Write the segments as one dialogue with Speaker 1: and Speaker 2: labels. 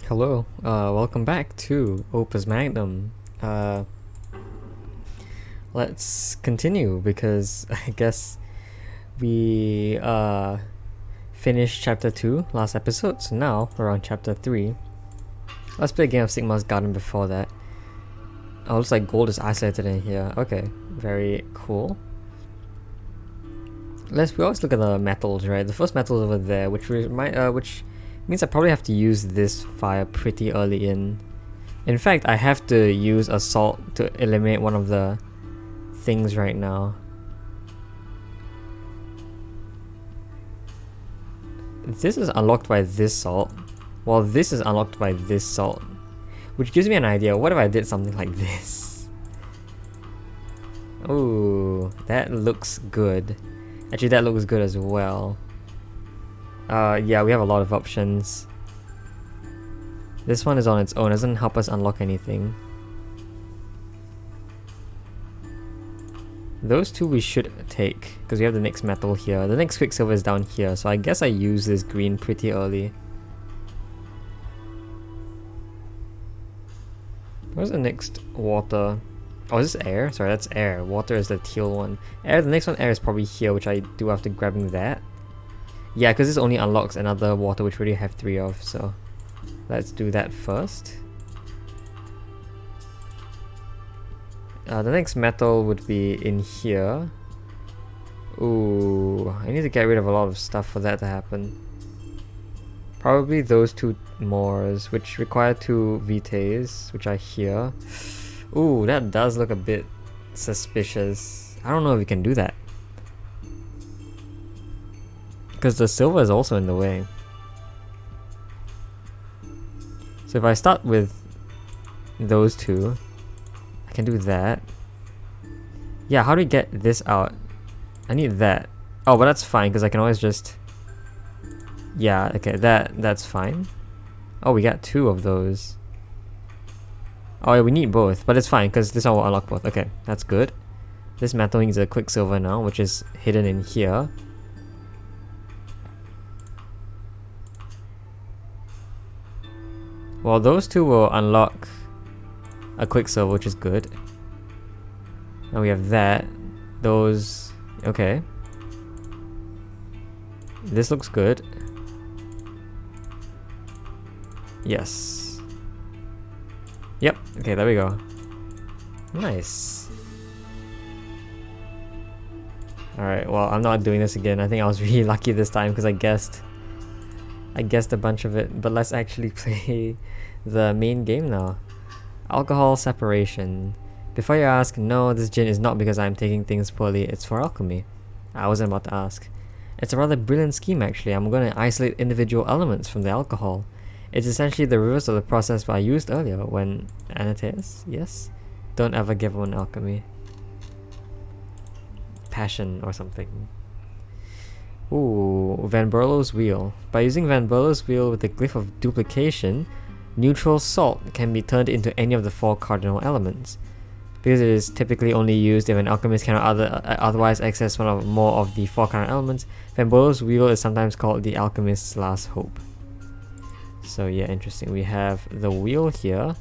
Speaker 1: Hello, welcome back to Opus Magnum. Let's continue because I guess we finished chapter 2 last episode, so now we're on chapter 3. Let's play a game of Sigmar's Garden before that. Oh, looks like gold is isolated in here. Okay, very cool. We always look at the metals, right? The first metal is over there, which means I probably have to use this fire pretty early in. In fact, I have to use a salt to eliminate one of the things right now. This is unlocked by this salt, while this is unlocked by this salt. Which gives me an idea, what if I did something like this? Ooh, that looks good. Actually, that looks good as well. Yeah, we have a lot of options. This one is on its own, it doesn't help us unlock anything. Those two we should take, because we have the next metal here. The next quicksilver is down here, so I guess I use this green pretty early. Where's the next water? Oh, is this air? Sorry, that's air. Water is the teal one. Air, the next one, air, is probably here, which I do after grabbing that. Yeah, because this only unlocks another water, which we already have 3 of, so let's do that first. The next metal would be in here. Ooh, I need to get rid of a lot of stuff for that to happen. Probably those 2 Moors, which require 2 Vitaes, which are here. Ooh, that does look a bit suspicious. I don't know if we can do that, because the silver is also in the way. So if I start with those 2, I can do that. Yeah, how do we get this out? I need that. Oh, but that's fine, because I can always just... Yeah, okay, that's fine. Oh, we got 2 of those. Oh, yeah, we need both, but it's fine, because this one will unlock both. Okay, that's good. This metal needs a quicksilver now, which is hidden in here. Well, those 2 will unlock a quicksilver, which is good. And we have that. Those... Okay. This looks good. Yes. Yep. Okay, there we go. Nice. Alright, well, I'm not doing this again. I think I was really lucky this time because I guessed a bunch of it. But let's actually play the main game now. Alcohol separation. Before you ask, no, this gin is not because I'm taking things poorly, it's for alchemy. I wasn't about to ask. It's a rather brilliant scheme actually. I'm going to isolate individual elements from the alcohol. It's essentially the reverse of the process I used earlier when Anateus, yes? Don't ever give one alchemy. Passion or something. Ooh, Van Berlo's wheel. By using Van Berlo's wheel with the glyph of duplication, neutral salt can be turned into any of the 4 cardinal elements. Because it is typically only used if an alchemist cannot otherwise access one or more of the 4 cardinal elements, Van Berlo's wheel is sometimes called the alchemist's last hope. So yeah, interesting. We have the wheel here.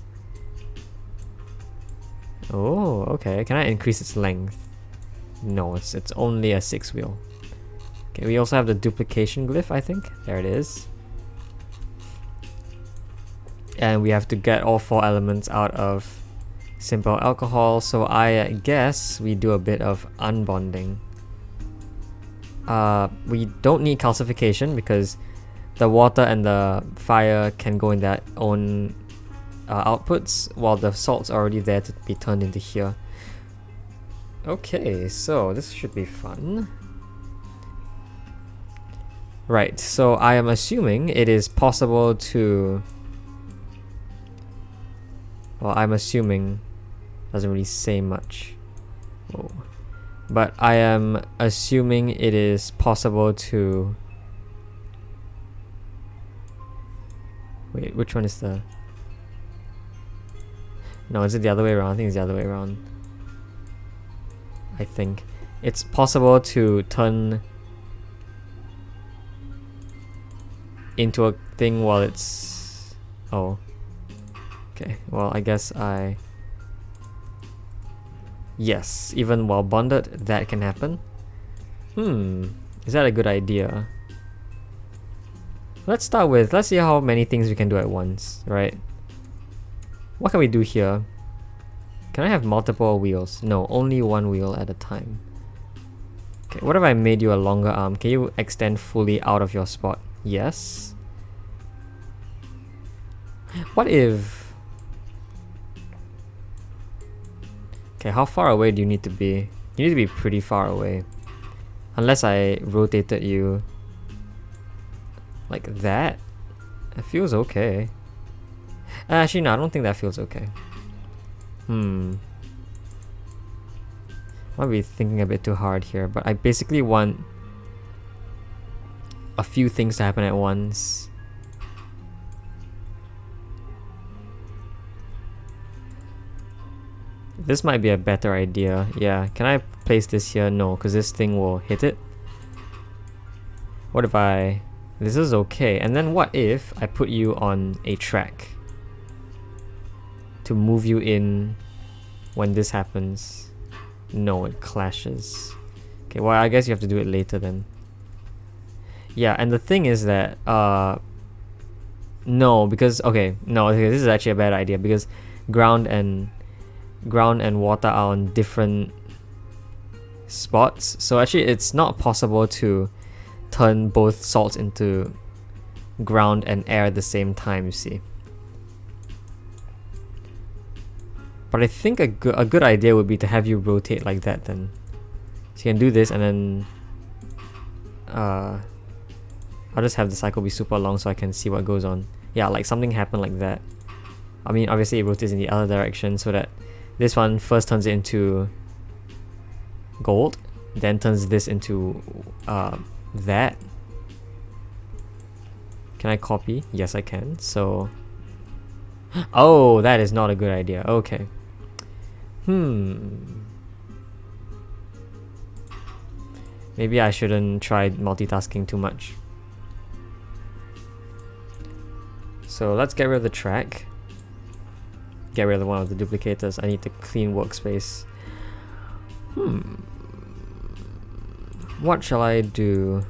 Speaker 1: Oh, okay. Can I increase its length? No, it's only a 6 wheel. Okay, we also have the duplication glyph, I think. There it is. And we have to get all 4 elements out of simple alcohol, so I guess we do a bit of unbonding. We don't need calcification because the water and the fire can go in their own outputs, while the salt's already there to be turned into here. Okay, so this should be fun. Right, so I am assuming it is possible to... Well, I'm assuming... Doesn't really say much. Whoa. But I am assuming it is possible to... Wait, which one is the... No, is it the other way around? I think it's the other way around. I think. It's possible to turn into a thing while it's... Oh. Okay, well, I guess I... Yes, even while bonded, that can happen. Is that a good idea? Let's start with, let's see how many things we can do at once, right? What can we do here? Can I have multiple wheels? No, only one wheel at a time. Okay, what if I made you a longer arm? Can you extend fully out of your spot? Yes. What if... Okay, how far away do you need to be? You need to be pretty far away. Unless I rotated you like that. It feels okay. Actually, no, I don't think that feels okay. Might be thinking a bit too hard here, but I basically want a few things to happen at once. This might be a better idea. Yeah, can I place this here? No, because this thing will hit it. What if I... This is okay. And then what if I put you on a track to move you in when this happens? No, it clashes. Okay, well, I guess you have to do it later then. Yeah, and the thing is that... No, because... Okay, no, okay, this is actually a bad idea because ground and water are on different spots, so actually it's not possible to turn both salts into ground and air at the same time, you see. But I think a good idea would be to have you rotate like that then. So you can do this and then I'll just have the cycle be super long so I can see what goes on. Yeah, like something happened like that. I mean, obviously it rotates in the other direction so that this one first turns it into gold, then turns this into that. Can I copy? Yes, I can. So, oh, that is not a good idea. Okay. Maybe I shouldn't try multitasking too much. So let's get rid of the track. Get rid of one of the duplicators. I need to clean workspace. What shall I do?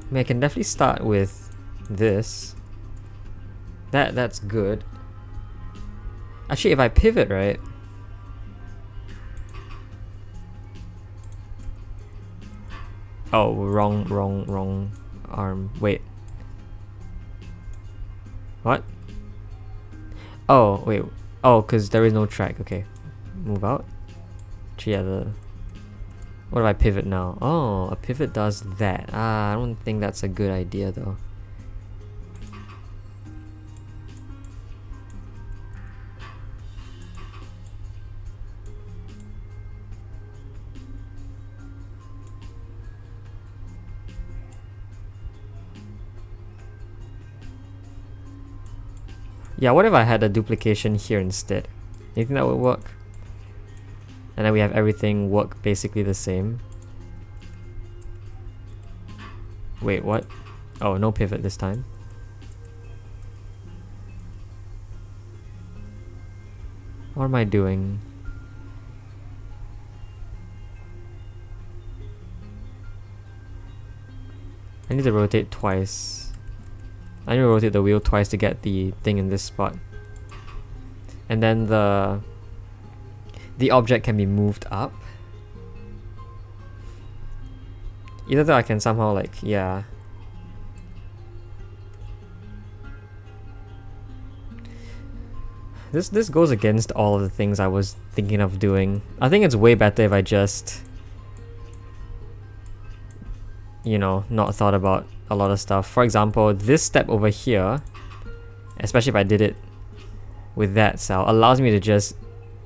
Speaker 1: I mean, I can definitely start with this. That's good. Actually, if I pivot, right? Oh, wrong arm. Wait. What? Oh, wait. Oh, because there is no track. Okay. Move out. Actually, yeah, what if I pivot now? Oh, a pivot does that. I don't think that's a good idea though. Yeah, what if I had a duplication here instead? You think that would work? And then we have everything work basically the same. Wait, what? Oh, no pivot this time. What am I doing? I need to rotate twice. I need to rotate the wheel twice to get the thing in this spot. And then the object can be moved up. Either that I can somehow like, yeah. This goes against all of the things I was thinking of doing. I think it's way better if I just, you know, not thought about a lot of stuff. For example, this step over here, especially if I did it with that cell, allows me to just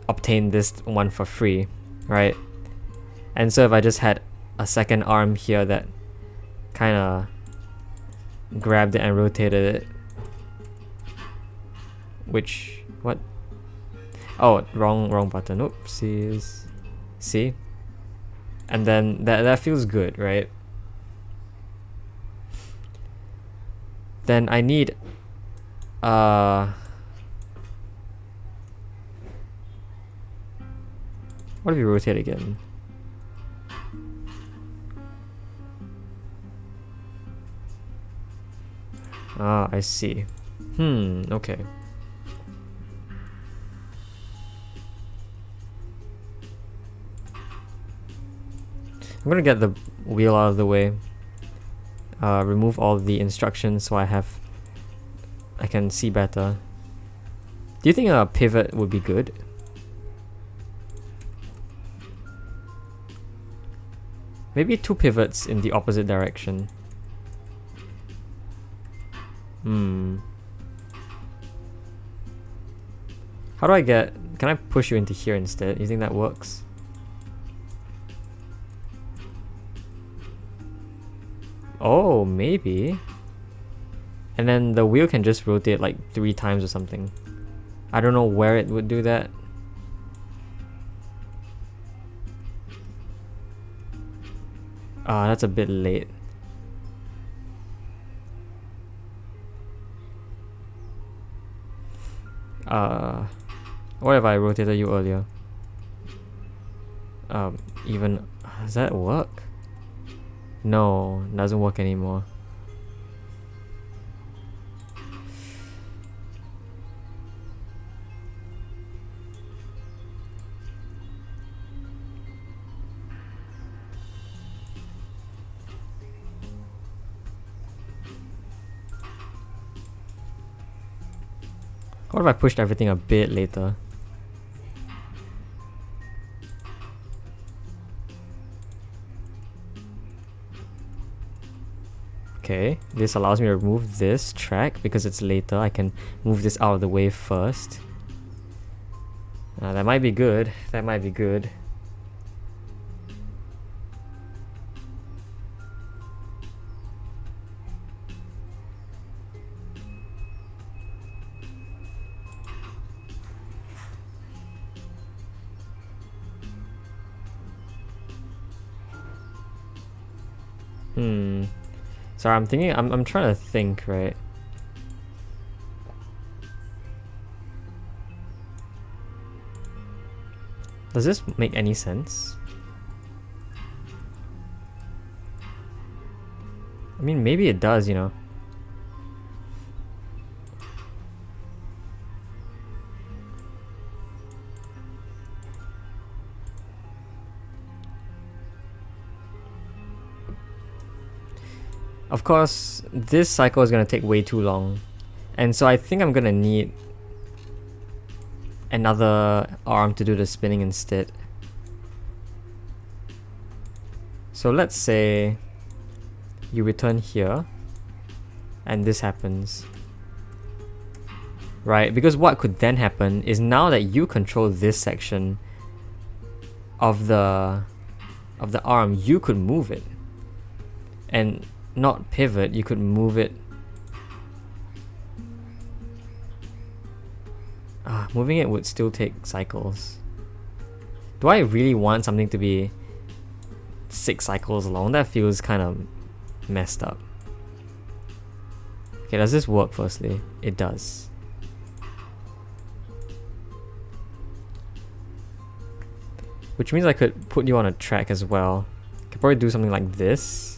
Speaker 1: obtain this one for free, right? And so if I just had a second arm here that kind of grabbed it and rotated it, which, what? Oh, wrong button. Oopsies. See? And then that feels good, right? Then I need What if we rotate again? Ah, I see. Okay. I'm gonna get the wheel out of the way. Remove all the instructions so I can see better. Do you think a pivot would be good? Maybe 2 pivots in the opposite direction. How do I get... Can I push you into here instead? You think that works? Oh, maybe. And then the wheel can just rotate like 3 times or something. I don't know where it would do that. That's a bit late. What if I rotated you earlier? Does that work? No, doesn't work anymore. What if I pushed everything a bit later? Okay, this allows me to remove this track because it's later. I can move this out of the way first. That might be good. That might be good. Sorry, I'm trying to think, right? Does this make any sense? I mean, maybe it does, you know. Of course, this cycle is going to take way too long. And so I think I'm going to need another arm to do the spinning instead. So let's say you return here and this happens. Right? Because what could then happen is now that you control this section of the arm, you could move it. And not pivot, you could move it. Moving it would still take cycles. Do I really want something to be 6 cycles long? That feels kind of messed up. Okay, does this work firstly? It does. Which means I could put you on a track as well. Could probably do something like this.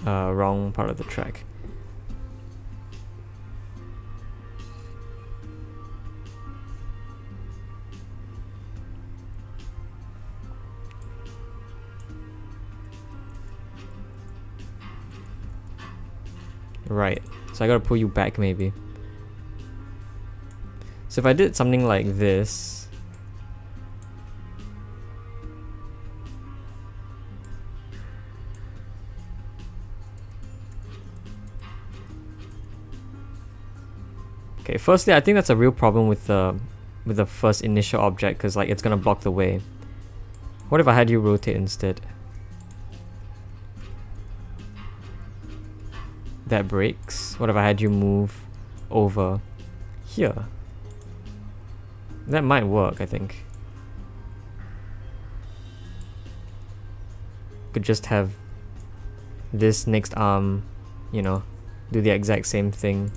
Speaker 1: Wrong part of the track. Right, so I gotta pull you back maybe. So if I did something like this, okay, firstly, I think that's a real problem with the first initial object, because like it's gonna block the way. What if I had you rotate instead? That breaks. What if I had you move over here? That might work, I think. could just have this next arm, you know, do the exact same thing,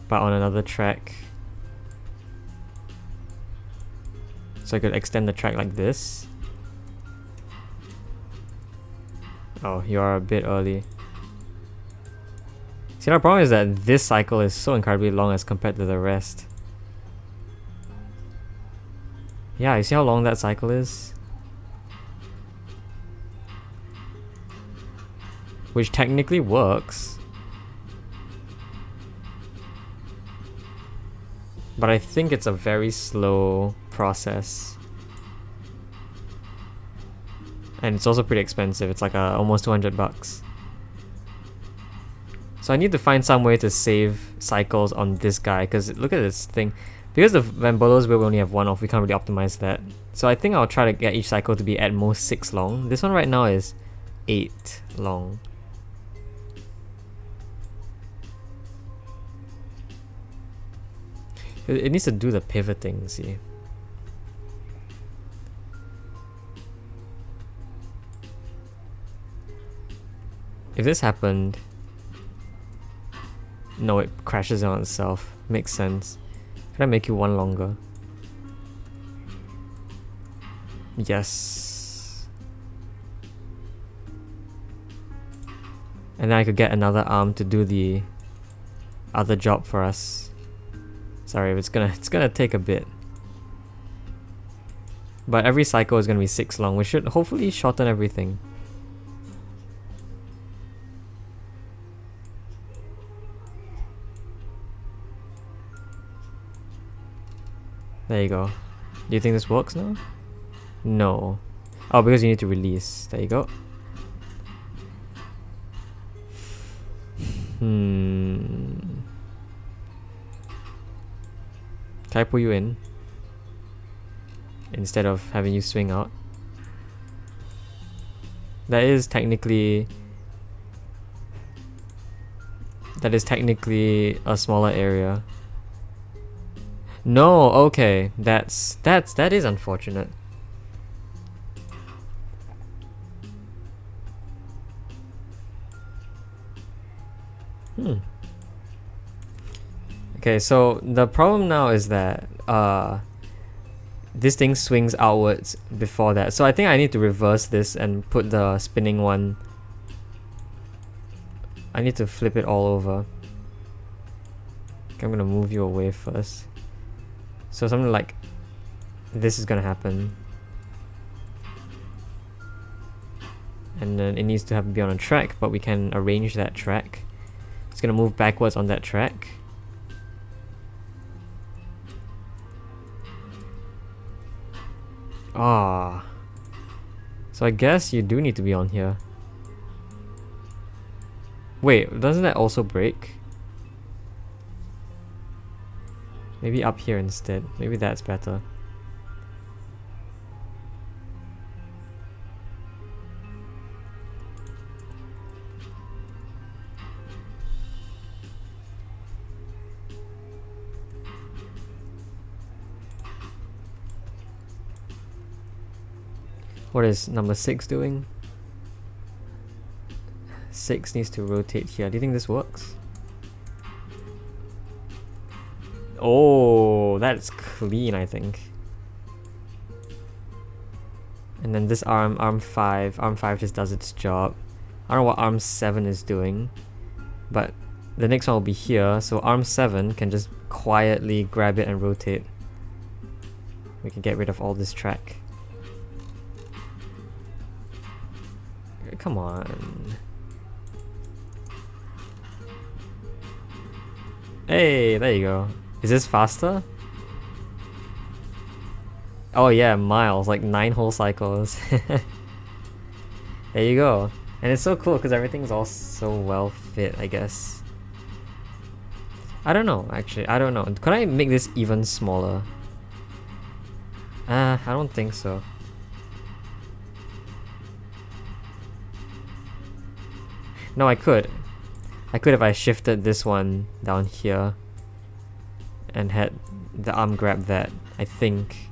Speaker 1: but on another track. So I could extend the track like this. Oh, you are a bit early. See, the problem is that this cycle is so incredibly long as compared to the rest. Yeah, you see how long that cycle is? Which technically works. But I think it's a very slow process. And it's also pretty expensive. It's like almost 200 bucks. So I need to find some way to save cycles on this guy, because look at this thing. Because the Vambolos will only have one off, we can't really optimize that. So I think I'll try to get each cycle to be at most 6 long. This one right now is 8 long. It needs to do the pivoting, see. If this happened... No, it crashes on itself. Makes sense. Can I make you one longer? Yes. And then I could get another arm to do the other job for us. Sorry, it's gonna take a bit. But every cycle is gonna be 6 long, which should hopefully shorten everything. There you go. Do you think this works now? No. Oh, because you need to release. There you go. Can I pull you in? Instead of having you swing out? That is technically a smaller area. No, okay. That is unfortunate. Okay, so the problem now is that this thing swings outwards before that. So I think I need to reverse this and put the spinning one. I need to flip it all over. Okay, I'm gonna move you away first. So something like this is gonna happen. And then it needs to be on a track, but we can arrange that track. It's gonna move backwards on that track. Ah. So I guess you do need to be on here. Wait, doesn't that also break? Maybe up here instead. Maybe that's better. What is number 6 doing? 6 needs to rotate here. Do you think this works? Oh, that's clean, I think. And then this arm 5 just does its job. I don't know what arm 7 is doing, but the next one will be here, so arm 7 can just quietly grab it and rotate. We can get rid of all this track. Come on. Hey, there you go. Is this faster? Oh yeah, miles, like 9 whole cycles. There you go. And it's so cool because everything's all so well fit, I guess. I don't know, actually. I don't know. Could I make this even smaller? I don't think so. No, I could. I could if I shifted this one down here and had the arm grab that, I think.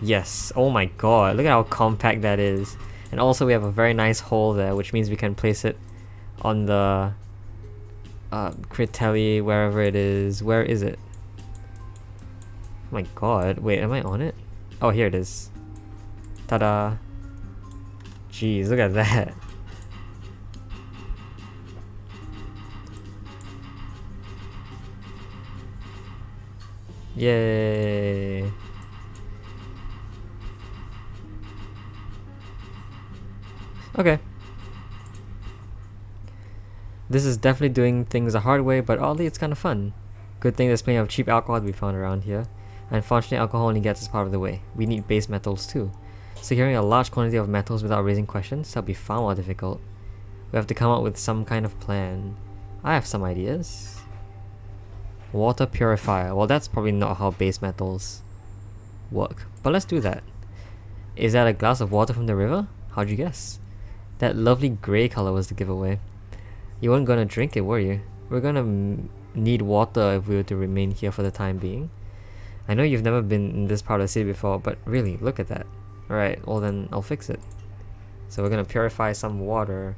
Speaker 1: Yes, oh my god, look at how compact that is. And also we have a very nice hole there, which means we can place it on the Critelli, wherever it is. Where is it? Oh my god, wait, am I on it? Oh, here it is. Ta-da. Jeez, look at that. Yay. Okay. This is definitely doing things the hard way, but oddly it's kind of fun. Good thing there's plenty of cheap alcohol to be found around here. Unfortunately, alcohol only gets us part of the way. We need base metals too. Securing a large quantity of metals without raising questions, that'll be far more difficult. We have to come up with some kind of plan. I have some ideas. Water purifier. Well, that's probably not how base metals work, but let's do that. Is that a glass of water from the river? How'd you guess? That lovely grey color was the giveaway. You weren't gonna drink it, were you? We're gonna need water if we were to remain here for the time being. I know you've never been in this part of the city before, but really, look at that. Alright, well then I'll fix it. So we're gonna purify some water.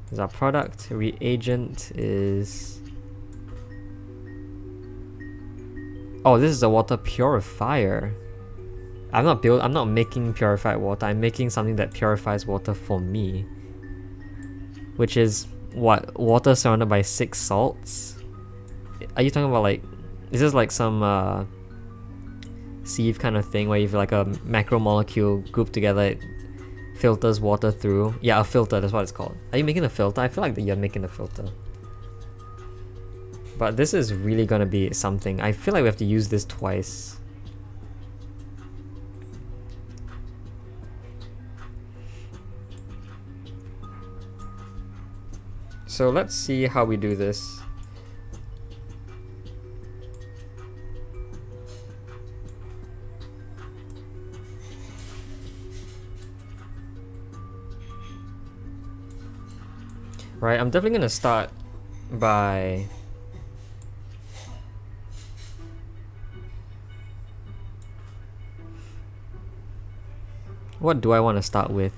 Speaker 1: Is our product. Reagent is... Oh, this is a water purifier. I'm not making purified water, I'm making something that purifies water for me. Which is what? Water surrounded by 6 salts? Are you talking about like... Is this like some sieve kind of thing where you've like a macromolecule grouped together, it filters water through? Yeah, a filter, that's what it's called. Are you making a filter? I feel like that you're making a filter. But this is really gonna be something. I feel like we have to use this twice. So let's see how we do this. Right, I'm definitely gonna start by... What do I want to start with?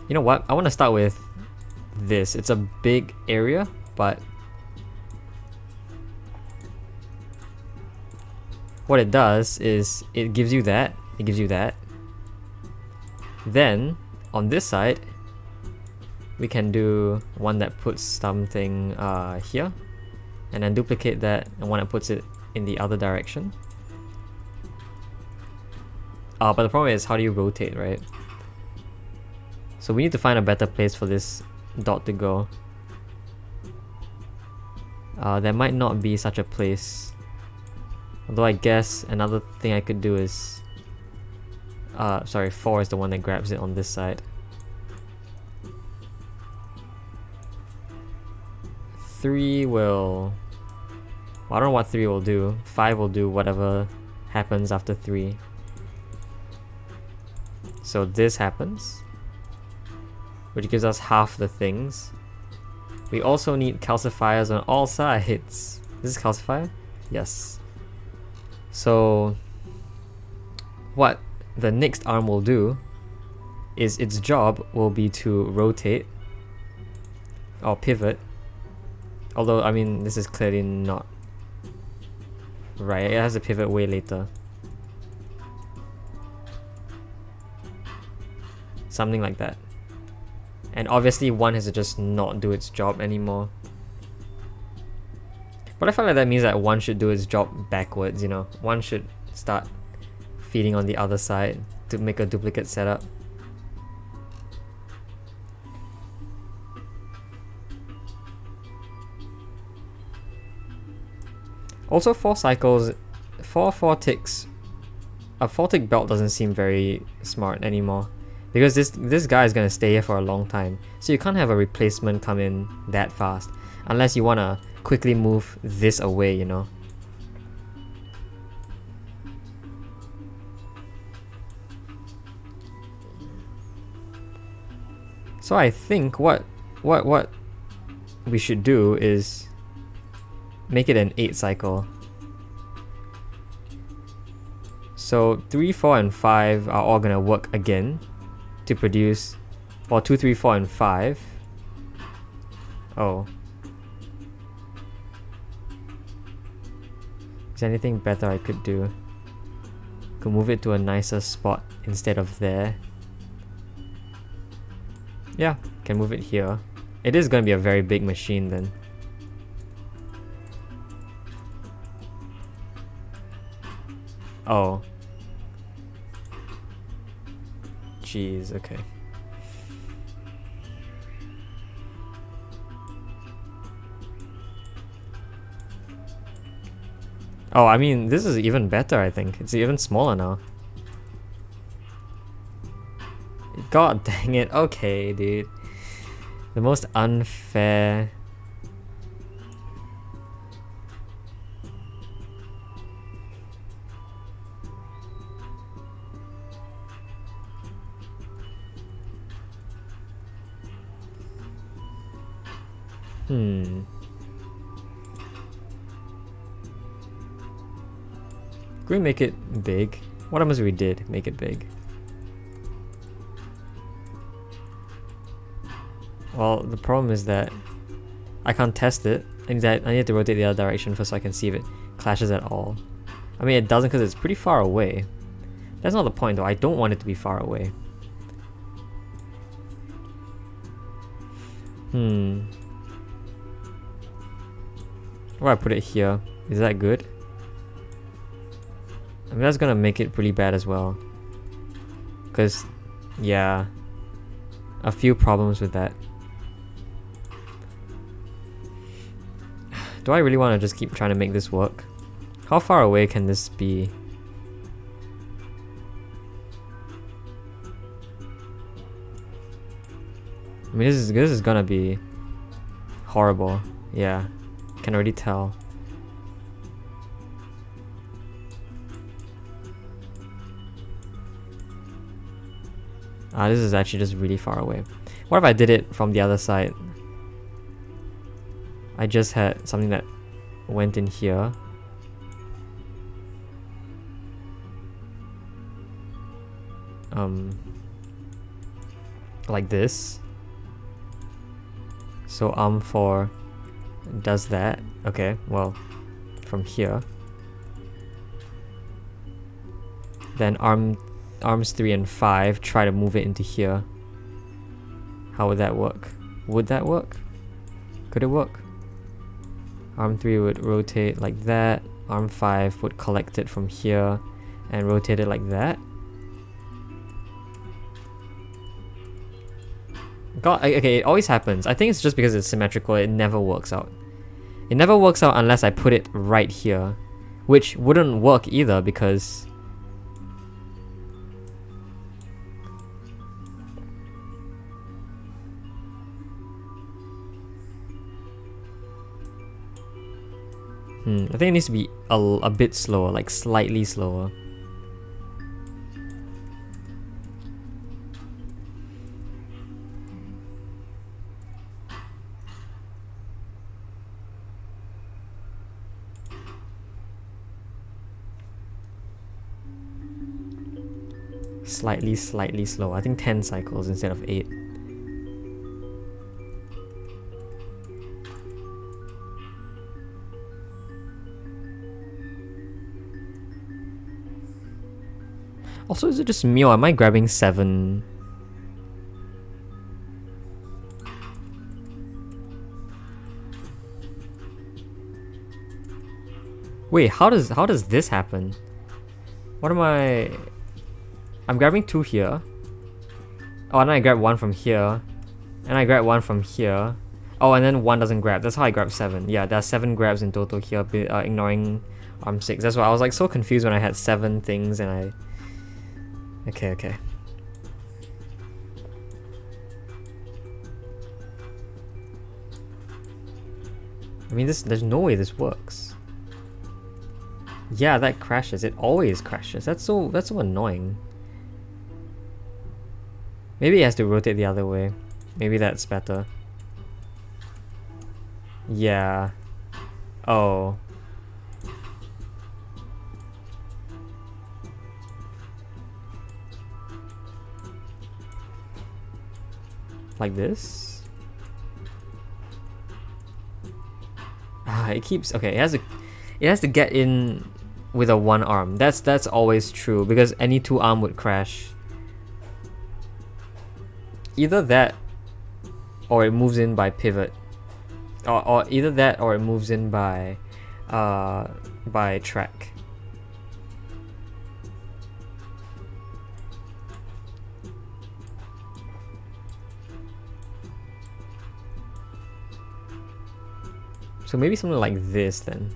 Speaker 1: You know what? I want to start with this. It's a big area, but what it does is it gives you that. It gives you that. Then on this side, we can do one that puts something here, and then duplicate that, and one that puts it in the other direction. But the problem is, how do you rotate, right? So we need to find a better place for this dot to go. There might not be such a place. Although I guess another thing I could do is... sorry, 4 is the one that grabs it on this side. 3 will... Well, I don't know what 3 will do. 5 will do whatever happens after 3. So this happens, which gives us half the things. We also need calcifiers on all sides. Is this calcifier? Yes. So what the next arm will do is its job will be to rotate or pivot. Although, I mean, this is clearly not right. It has to pivot way later. Something like that. And obviously one has to just not do its job anymore. But I feel like that means that one should do its job backwards, you know. One should start feeding on the other side to make a duplicate setup. Also 4 cycles, 4 ticks. A 4 tick belt doesn't seem very smart anymore. Because this guy is going to stay here for a long time. So you can't have a replacement come in that fast. Unless you want to quickly move this away, you know. So I think what we should do is make it an 8 cycle. So 3, 4, and 5 are all gonna work again to produce, well, 2, 3, 4, and 5. Oh. Is there anything better I could do? Could move it to a nicer spot instead of there. Yeah, can move it here. It is gonna be a very big machine then. Oh. Jeez, okay. Oh, I mean, this is even better, I think. It's even smaller now. God dang it. Okay, dude. The most unfair... Can we make it big? What happens if we did make it big? Well, the problem is that I can't test it. I need to rotate the other direction first so I can see if it clashes at all. I mean, it doesn't because it's pretty far away. That's not the point though. I don't want it to be far away. Where I put it here? Is that good? I mean, that's gonna make it pretty bad as well. Because, yeah, a few problems with that. Do I really want to just keep trying to make this work? How far away can this be? I mean, this is gonna be horrible. Yeah, can already tell. This is actually just really far away. What if I did it from the other side? I just had something that went in here. Like this. So arm 4 does that. Okay, well, from here. Then arms 3 and 5 try to move it into here. How would that work? Would that work? Could it work? Arm 3 would rotate like that. Arm 5 would collect it from here and rotate it like that. God, okay, it always happens. I think it's just because it's symmetrical, it never works out. It never works out unless I put it right here, which wouldn't work either because... I think it needs to be a bit slower, like slightly slower. Slightly slower. I think 10 cycles instead of 8. Also, is it just me or am I grabbing 7? Wait, how does this happen? What am I... I'm grabbing 2 here. Oh, and then I grab 1 from here. And I grab 1 from here. Oh, and then 1 doesn't grab. That's how I grab 7. Yeah, there are 7 grabs in total here, ignoring arm 6. That's why I was like so confused when I had 7 things and I... Okay. I mean, there's no way this works. Yeah, that crashes. It always crashes. That's so annoying. Maybe it has to rotate the other way. Maybe that's better. Yeah. Oh. Like this. It keeps, okay, it has to get in with a one arm. That's always true because any two arm would crash. Either that or it moves in by pivot. Or either that or it moves in by track. So maybe something like this then.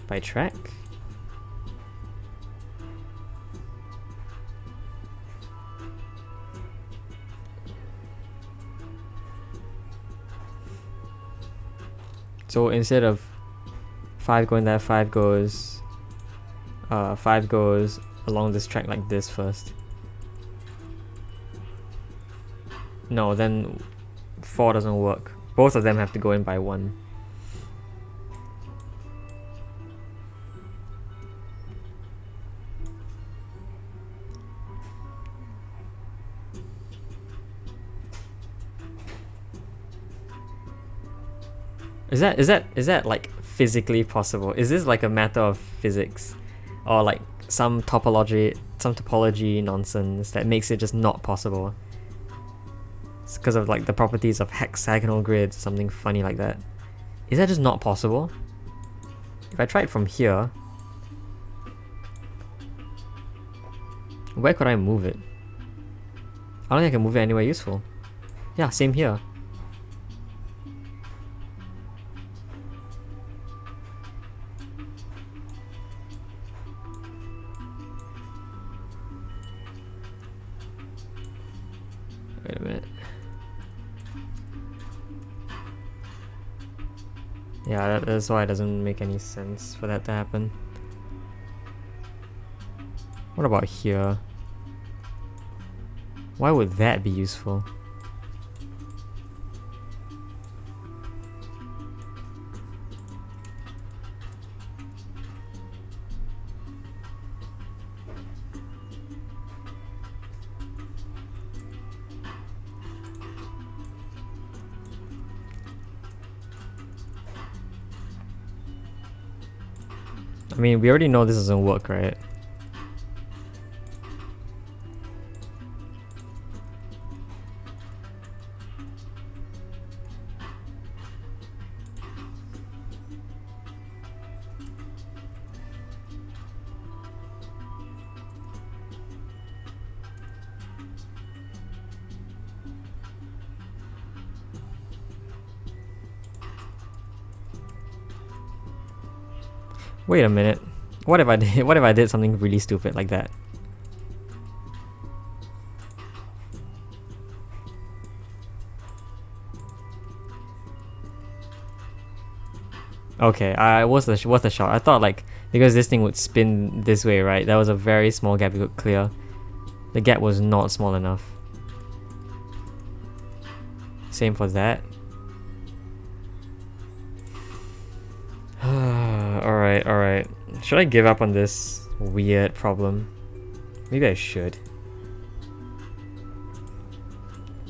Speaker 1: By track? So instead of 5 going there, 5 goes along this track like this first. No, then 4 doesn't work. Both of them have to go in by 1. Is that like physically possible? Is this like a matter of physics, or like some topology nonsense that makes it just not possible? It's because of like the properties of hexagonal grids, something funny like that. Is that just not possible? If I tried from here, where could I move it? I don't think I can move it anywhere useful. Yeah, same here. Wait a minute. Yeah, that's why it doesn't make any sense for that to happen. What about here? Why would that be useful? I mean, we already know this doesn't work, right? Wait a minute. What if I did something really stupid like that? Okay, what's the shot? I thought like because this thing would spin this way, right? That was a very small gap you could clear. The gap was not small enough. Same for that. Alright. Should I give up on this weird problem? Maybe I should.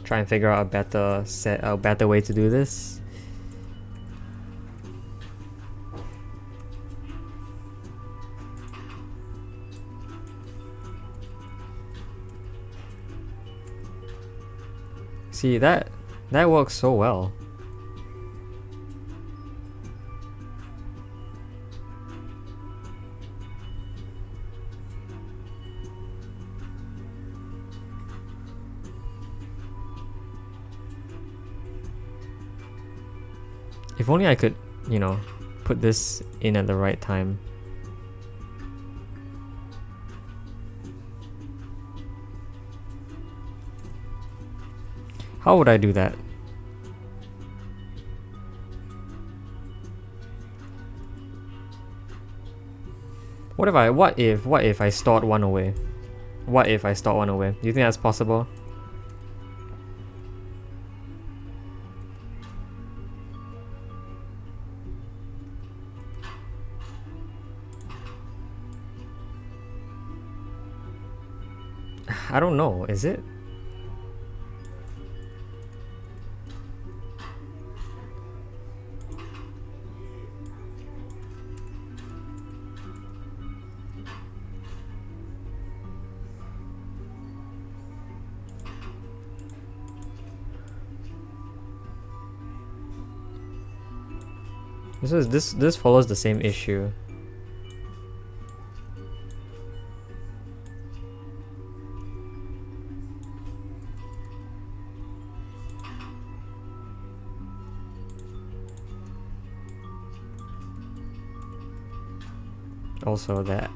Speaker 1: Try and figure out a better way to do this. See, that works so well. If only I could, you know, put this in at the right time. How would I do that? What if I stored one away? What if I stored one away? Do you think that's possible? I don't know, is it? This follows the same issue. Also that.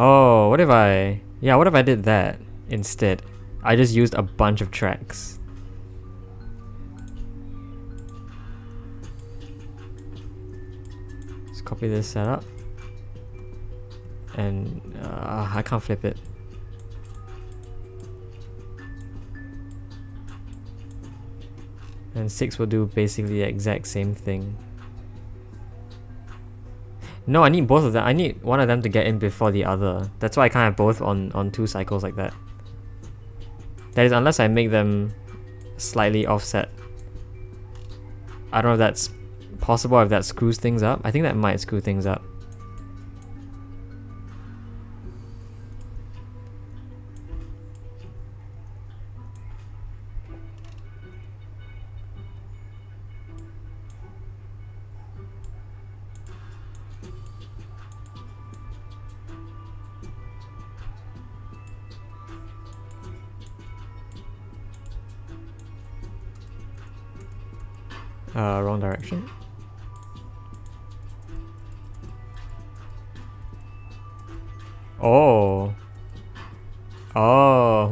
Speaker 1: Oh, what if I... Yeah, what if I did that instead? I just used a bunch of tracks. Let's copy this setup. And I can't flip it. And 6 will do basically the exact same thing. No, I need both of them. I need one of them to get in before the other. That's why I can't have both on 2 cycles like that. That is, unless I make them slightly offset. I don't know if that's possible or if that screws things up. I think that might screw things up. Wrong direction. Oh. Oh,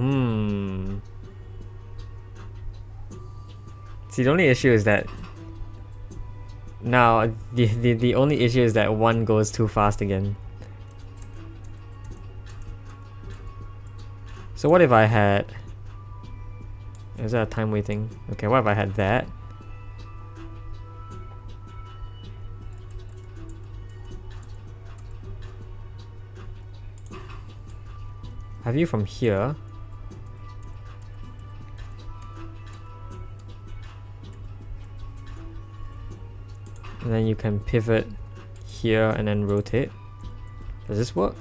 Speaker 1: See, the only issue is that now the only issue is that one goes too fast again. So what if I had... Is that a time waiting? Okay, what if I had that? Have you from here? And then you can pivot here and then rotate. Does this work?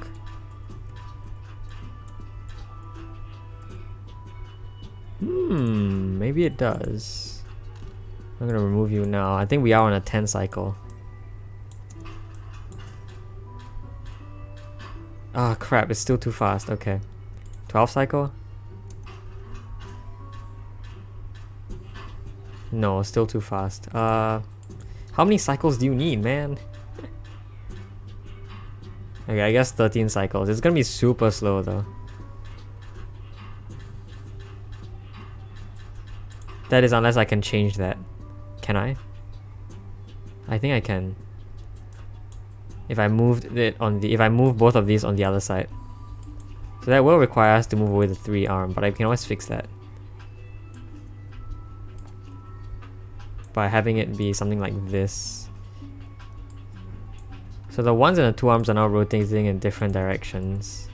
Speaker 1: Maybe it does. I'm gonna remove you now. I think we are on a 10 cycle. Ah, crap, it's still too fast. Okay. 12 cycle? No, still too fast. How many cycles do you need, man? Okay, I guess 13 cycles. It's gonna be super slow though. That is, unless I can change that. Can I? I think I can. If I moved it on the... If I move both of these on the other side. So that will require us to move away the 3 arm, but I can always fix that. By having it be something like this. So the 1s and the 2 arms are now rotating in different directions.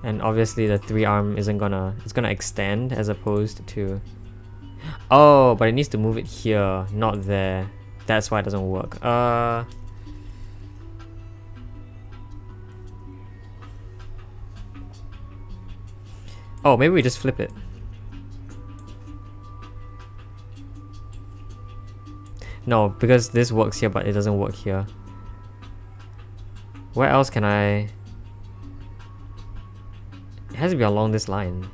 Speaker 1: And obviously the 3 arm isn't gonna... It's gonna extend as opposed to... Oh, but it needs to move it here, not there. That's why it doesn't work. Oh, maybe we just flip it. No, because this works here, but it doesn't work here. Where else can I... It has to be along this line.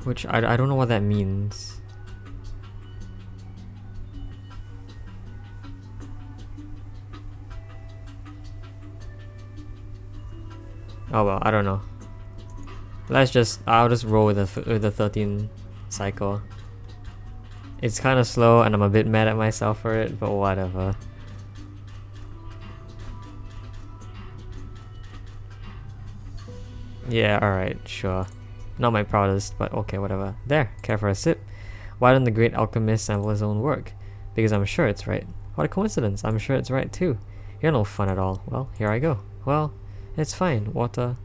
Speaker 1: Which I don't know what that means. Oh well, I don't know. I'll just roll with the 13 cycle. It's kind of slow and I'm a bit mad at myself for it, but whatever. Yeah, alright, sure. Not my proudest, but okay, whatever. There, care for a sip. Why don't the great alchemist sample his own work? Because I'm sure it's right. What a coincidence, I'm sure it's right too. You're no fun at all. Well, here I go. Well, it's fine. Water.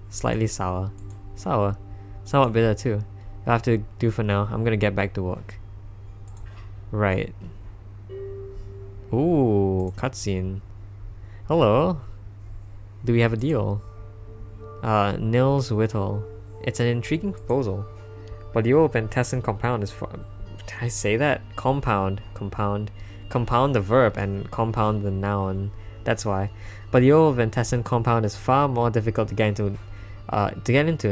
Speaker 1: Slightly sour. Sour. Somewhat bitter too. I have to do for now. I'm gonna get back to work. Right. Ooh, cutscene. Hello. Do we have a deal? Nils Whittle. It's an intriguing proposal. But the old Ventescent compound is for... Did I say that? Compound. Compound the verb and compound the noun. That's why. But the old Ventescent compound is far more difficult to get into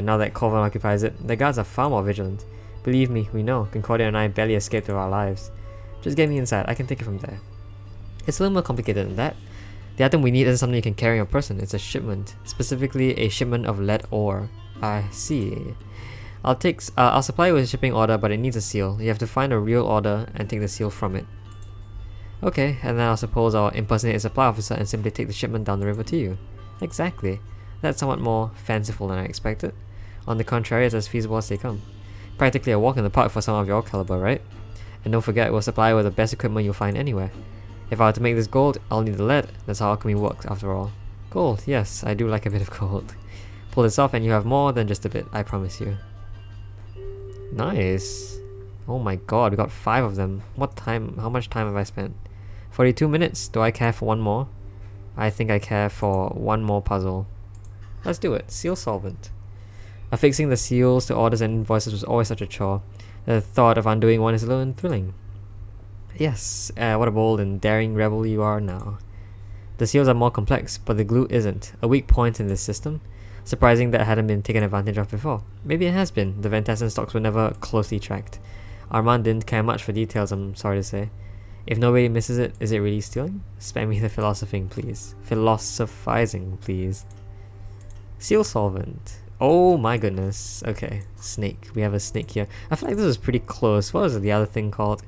Speaker 1: now that Corvin occupies it. The guards are far more vigilant. Believe me, we know. Concordia and I barely escaped with our lives. Just get me inside. I can take it from there. It's a little more complicated than that. The item we need isn't something you can carry on a person. It's a shipment. Specifically, a shipment of lead ore. I see. I'll supply you with a shipping order, but it needs a seal. You have to find a real order and take the seal from it. Okay, and then I suppose I'll impersonate a supply officer and simply take the shipment down the river to you. Exactly. That's somewhat more fanciful than I expected. On the contrary, it's as feasible as they come. Practically a walk in the park for someone of your caliber, right? And don't forget, we'll supply you with the best equipment you'll find anywhere. If I were to make this gold, I'll need the lead. That's how alchemy works, after all. Gold, yes, I do like a bit of gold. Pull this off and you have more than just a bit, I promise you. Nice. Oh my god, we got 5 of them. How much time have I spent? 42 minutes. Do I care for one more? I think I care for one more puzzle. Let's do it. Seal solvent. Affixing the seals to orders and invoices was always such a chore. The thought of undoing one is a little thrilling. Yes, what a bold and daring rebel you are now. The seals are more complex, but the glue isn't. A weak point in this system. Surprising that it hadn't been taken advantage of before. Maybe it has been. The Ventescent stocks were never closely tracked. Armand didn't care much for details, I'm sorry to say. If nobody misses it, is it really stealing? Spare me the philosophizing, please. Philosophizing, please. Seal solvent. Oh my goodness. Okay, snake. We have a snake here. I feel like this is pretty close. What was the other thing called?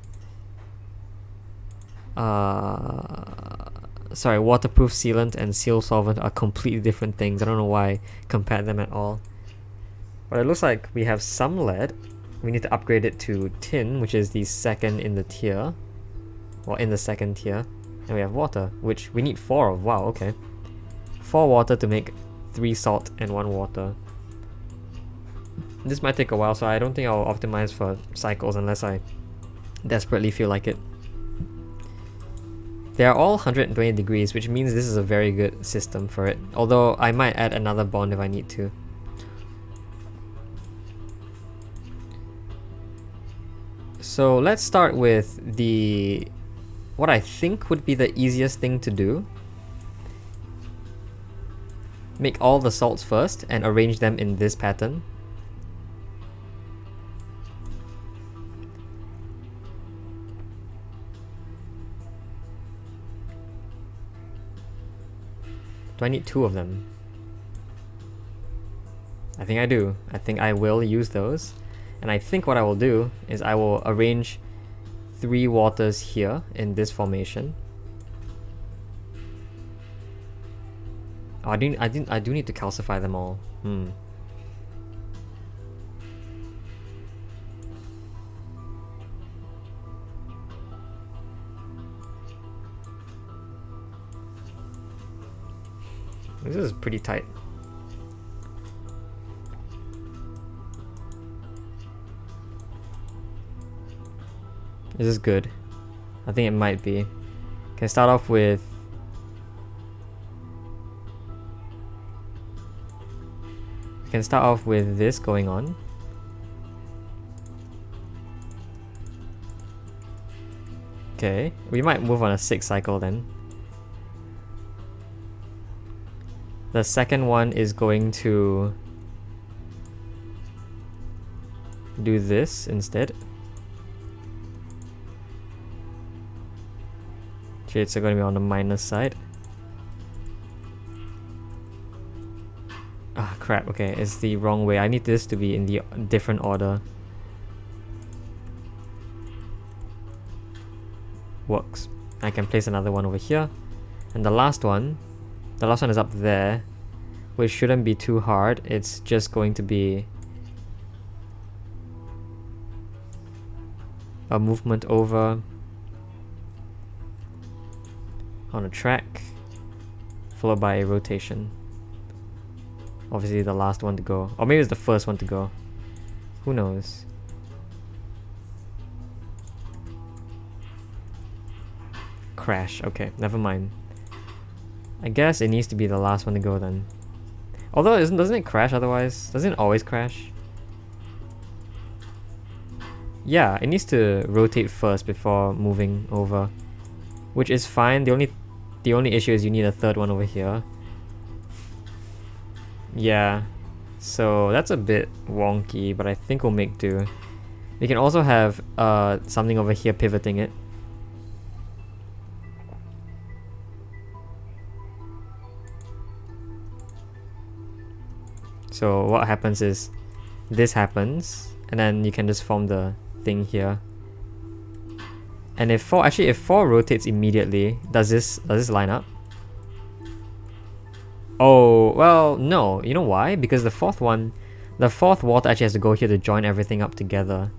Speaker 1: Sorry, waterproof sealant and seal solvent are completely different things. I don't know why I compared them at all. But it looks like we have some lead. We need to upgrade it to tin, which is the second in the tier. Well, in the second tier. And we have water, which we need 4 of. Wow, okay. 4 water to make 3 salt and 1 water. This might take a while, so I don't think I'll optimize for cycles unless I desperately feel like it. They are all 120 degrees, which means this is a very good system for it. Although I might add another bond if I need to. So let's start with what I think would be the easiest thing to do. Make all the salts first and arrange them in this pattern. Do I need 2 of them? I think I do. I think I will use those. And I think what I will do is I will arrange 3 waters here in this formation. Oh, I do need to calcify them all. This is pretty tight. This is good. I think it might be. Okay, start off with... I can start off with this going on. Okay, we might move on a 6 cycle then. The second one is going to... do this instead. Shades are going to be on the minus side. Ah, crap. Okay, it's the wrong way. I need this to be in the different order. Works. I can place another one over here. And the last one is up there, which shouldn't be too hard. It's just going to be a movement over on a track, followed by a rotation. Obviously the last one to go, or maybe it's the first one to go. Who knows? Crash. Okay, never mind. I guess it needs to be the last one to go then. Although doesn't it crash otherwise? Doesn't it always crash? Yeah, it needs to rotate first before moving over, which is fine. The only issue is you need a third one over here. Yeah, so that's a bit wonky, but I think we'll make do. We can also have something over here pivoting it. So what happens is this happens, and then you can just form the thing here. And if 4 rotates immediately, does this line up? Oh, well, no. You know why? Because the fourth water actually has to go here to join everything up together.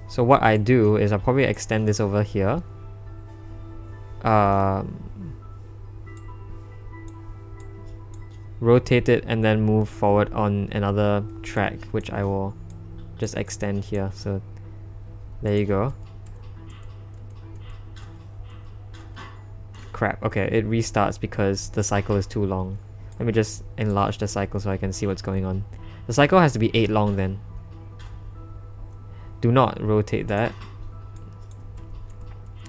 Speaker 1: So what I do is I'll probably extend this over here. Rotate it and then move forward on another track, which I will just extend here. So there you go. Crap, okay, it restarts because the cycle is too long. Let me just enlarge the cycle so I can see what's going on. The cycle has to be 8 long then. Do not rotate that.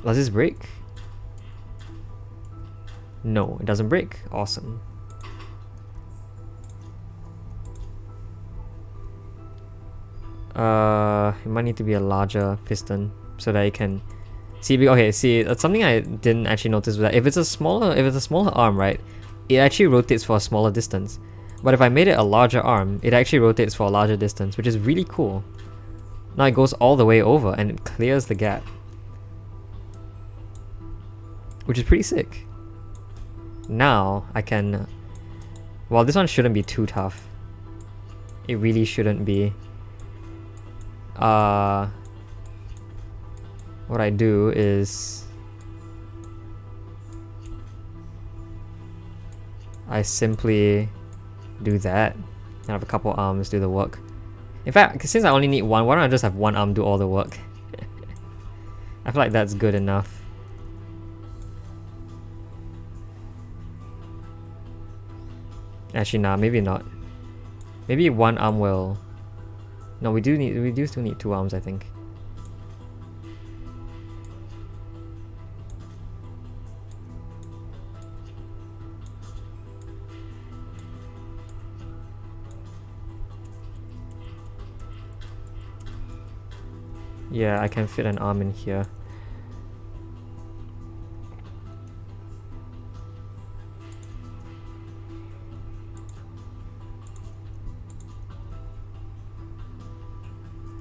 Speaker 1: Does this break? No, it doesn't break. Awesome. It might need to be a larger piston so that it can see. Okay, see, that's something I didn't actually notice was that if it's a smaller arm, right, it actually rotates for a smaller distance. But if I made it a larger arm, it actually rotates for a larger distance, which is really cool. Now it goes all the way over and it clears the gap, which is pretty sick. Now I can, well, this one shouldn't be too tough. It really shouldn't be. What I do is I simply do that and have a couple arms do the work. In fact, since I only need one, why don't I just have one arm do all the work? I feel like that's good enough. Actually, nah, maybe not. Maybe one arm will. No, we do still need 2 arms, I think. Yeah, I can fit an arm in here.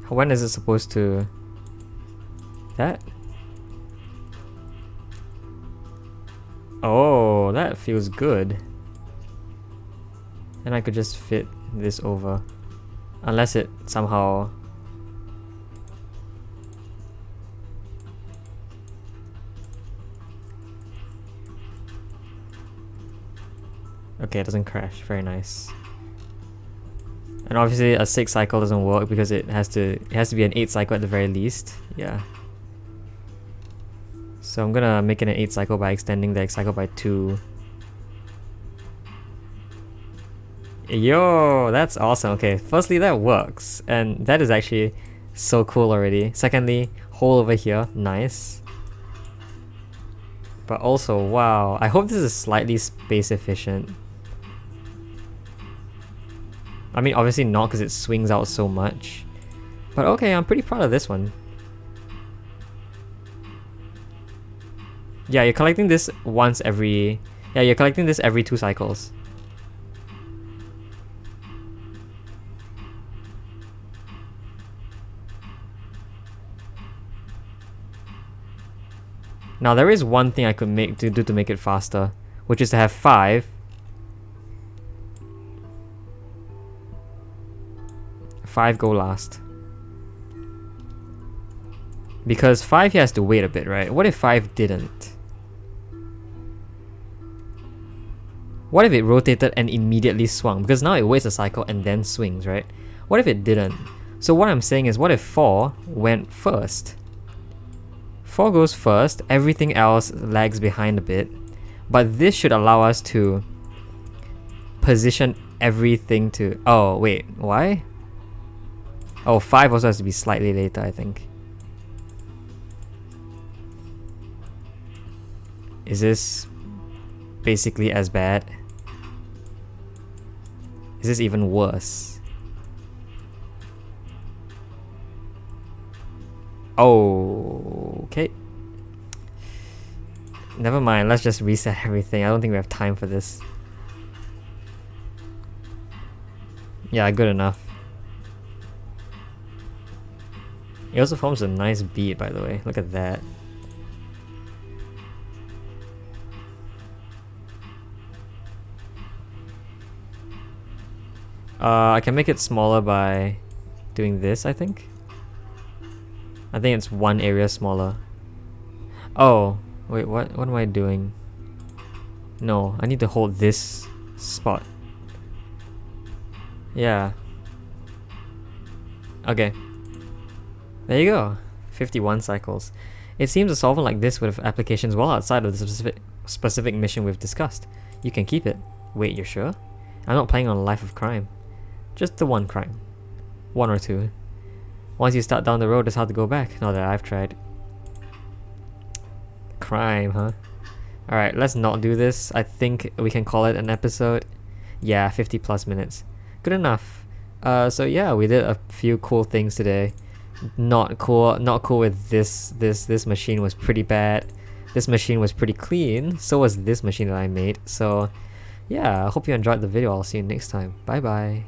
Speaker 1: When is it supposed to... that? Oh, that feels good. And I could just fit this over. Unless it somehow... okay, it doesn't crash. Very nice. And obviously a 6 cycle doesn't work because it has to be an 8 cycle at the very least. Yeah. So I'm gonna make it an 8 cycle by extending the cycle by 2. Yo, that's awesome. Okay, firstly that works, and that is actually so cool already. Secondly, hole over here, nice. But also, wow, I hope this is slightly space efficient. I mean, obviously not because it swings out so much. But okay, I'm pretty proud of this one. Yeah, you're collecting this once every... Yeah, you're collecting this every 2 cycles. Now there is one thing I could do to make it faster, which is to have 5. 5 go last. Because 5 he has to wait a bit, right? What if 5 didn't? What if it rotated and immediately swung? Because now it waits a cycle and then swings, right? What if it didn't? So what I'm saying is, what if 4 went first? 4 goes first, everything else lags behind a bit. But this should allow us to position everything to... Oh, wait, why? Oh, 5 also has to be slightly later, I think. Is this basically as bad? Is this even worse? Oh, okay. Never mind, let's just reset everything. I don't think we have time for this. Yeah, good enough. It also forms a nice beat, by the way. Look at that. I can make it smaller by doing this, I think. I think it's one area smaller. Oh, wait, what am I doing? No, I need to hold this spot. Yeah. Okay. There you go. 51 cycles. It seems a solvent like this would have applications well outside of the specific mission we've discussed. You can keep it. Wait, you're sure? I'm not playing on a life of crime. Just the one crime. 1 or 2. Once you start down the road, it's hard to go back, now that I've tried. Crime, huh? Alright, let's not do this. I think we can call it an episode. Yeah, 50 plus minutes. Good enough. So yeah, we did a few cool things today. Not cool with this machine was pretty bad. This machine was pretty clean. So was this machine that I made. So yeah, I hope you enjoyed the video. I'll see you next time. Bye bye.